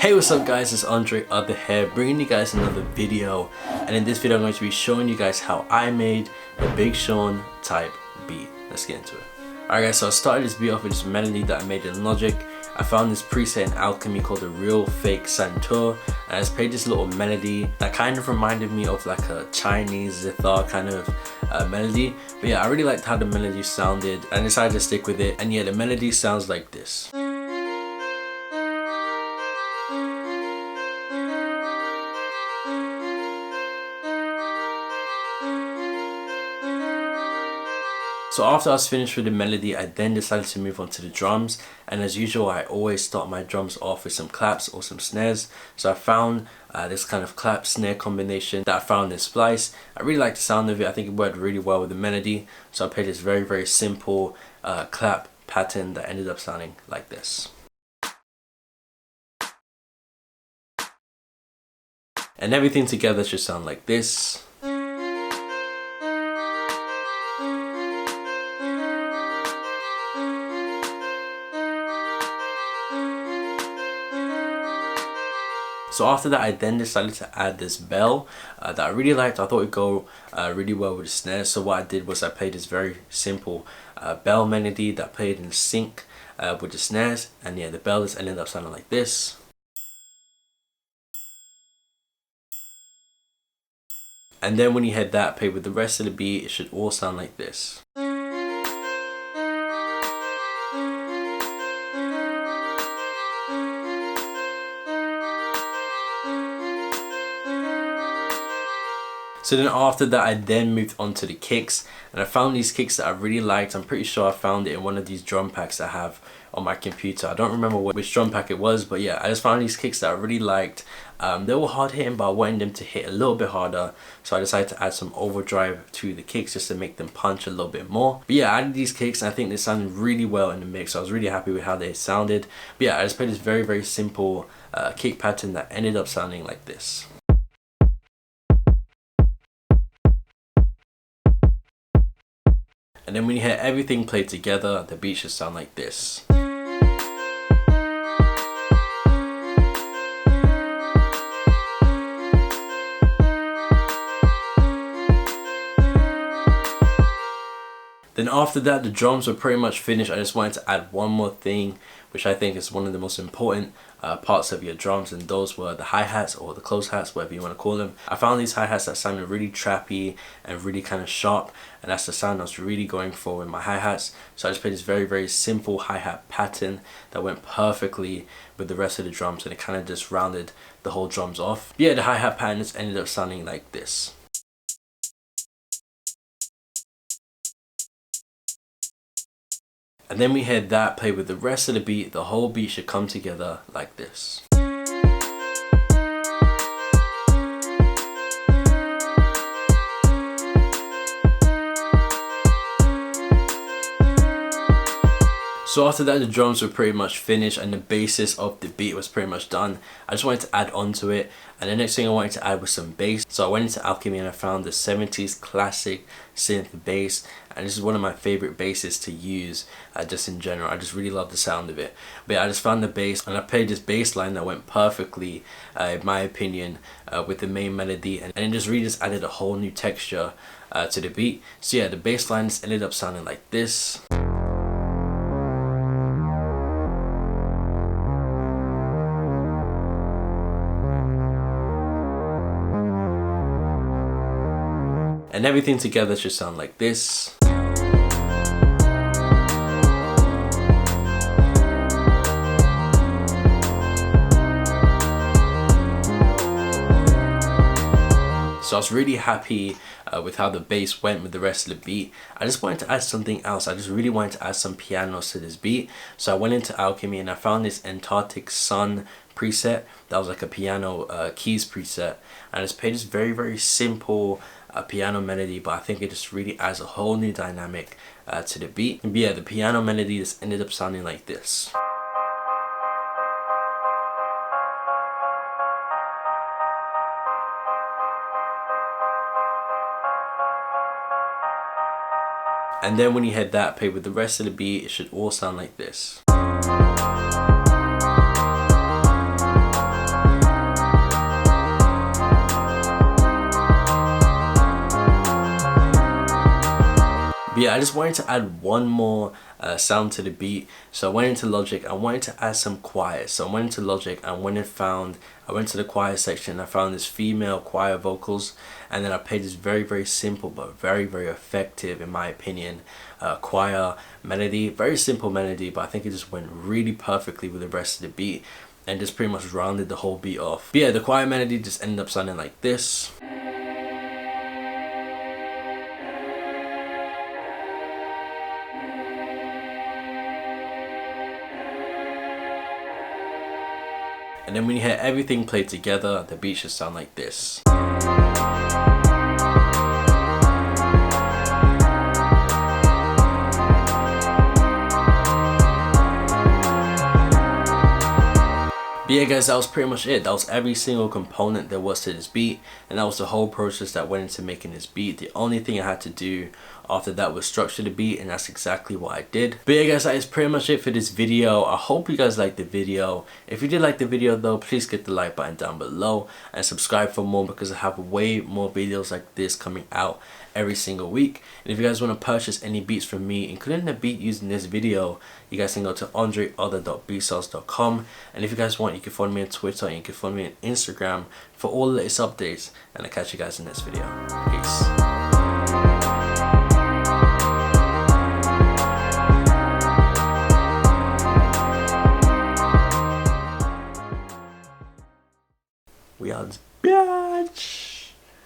Hey, what's up guys, it's AndreOth here, bringing you guys another video. And in this video I'm going to be showing you guys how I made a Big Sean type beat. Let's get into it. Alright guys, so I started this beat off with this melody that I made in Logic. I found this preset in Alchemy called the Real Fake Santur, and I just played this little melody that kind of reminded me of like a Chinese zither kind of melody. But yeah, I really liked how the melody sounded and I decided to stick with it. And yeah, the melody sounds like this. So after I was finished with the melody, I then decided to move on to the drums, and as usual I always start my drums off with some claps or some snares. So I found this kind of clap snare combination that I found in Splice. I really like the sound of it. I think it worked really well with the melody, so I played this very simple clap pattern that ended up sounding like this. And everything together should sound like this. So after that, I then decided to add this bell that I really liked. I thought it'd go really well with the snare. So what I did was I played this very simple bell melody that played in sync with the snares. And yeah, the bell just ended up sounding like this. And then when you had that played with the rest of the beat, it should all sound like this. So then after that, I then moved on to the kicks, and I found these kicks that I really liked. I'm pretty sure I found it in one of these drum packs I have on my computer. I don't remember which drum pack it was, but yeah, I just found these kicks that I really liked. They were hard hitting, but I wanted them to hit a little bit harder, so I decided to add some overdrive to the kicks just to make them punch a little bit more. But yeah, I added these kicks and I think they sounded really well in the mix, so I was really happy with how they sounded. But yeah, I just played this very simple kick pattern that ended up sounding like this. And then when you hear everything played together, the beat should sound like this. Then after that, the drums were pretty much finished. I just wanted to add one more thing, which I think is one of the most important parts of your drums, and those were the hi-hats or the close hats, whatever you want to call them. I found these hi-hats that sounded really trappy and really kind of sharp, and that's the sound I was really going for with my hi-hats. So I just played this very simple hi-hat pattern that went perfectly with the rest of the drums, and it kind of just rounded the whole drums off. But yeah, the hi-hat pattern just ended up sounding like this. And then we had that played with the rest of the beat. The whole beat should come together like this. So after that, the drums were pretty much finished and the basis of the beat was pretty much done. I just wanted to add on to it, and the next thing I wanted to add was some bass. So I went into Alchemy and I found the 70s classic synth bass, and this is one of my favorite basses to use just in general. I just really love the sound of it. But yeah, I just found the bass and I played this bass line that went perfectly, in my opinion, with the main melody, and it just really added a whole new texture to the beat. So yeah, the bass lines ended up sounding like this. And everything together should sound like this. So I was really happy with how the bass went with the rest of the beat. I just wanted to add something else. I just really wanted to add some pianos to this beat. So I went into Alchemy and I found this Antarctic Sun preset that was like a piano keys preset, and I just played this very simple piano melody, but I think it just really adds a whole new dynamic to the beat. And yeah, the piano melody just ended up sounding like this. And then when you hit that played with the rest of the beat, it should all sound like this. I just wanted to add one more sound to the beat. So I went into Logic, I wanted to add some choir. So I went into Logic and I went to the choir section, I found this female choir vocals, and then I played this very simple but very effective, in my opinion, choir melody. Very simple melody, but I think it just went really perfectly with the rest of the beat and just pretty much rounded the whole beat off. But yeah, the choir melody just ended up sounding like this. And then when you hear everything played together, the beat should sound like this. But yeah guys, that was pretty much it. That was every single component there was to this beat, and that was the whole process that went into making this beat. The only thing I had to do after that was structure the beat, and that's exactly what I did. But yeah guys, that is pretty much it for this video. I hope you guys liked the video. If you did like the video though, please hit the like button down below and subscribe for more, because I have way more videos like this coming out every single week. And if you guys want to purchase any beats from me, including the beat used in this video, you guys can go to andreother.bsauce.com. and if you guys want, you can follow me on Twitter and you can follow me on Instagram for all the latest updates, and I'll catch you guys in the next video. Peace.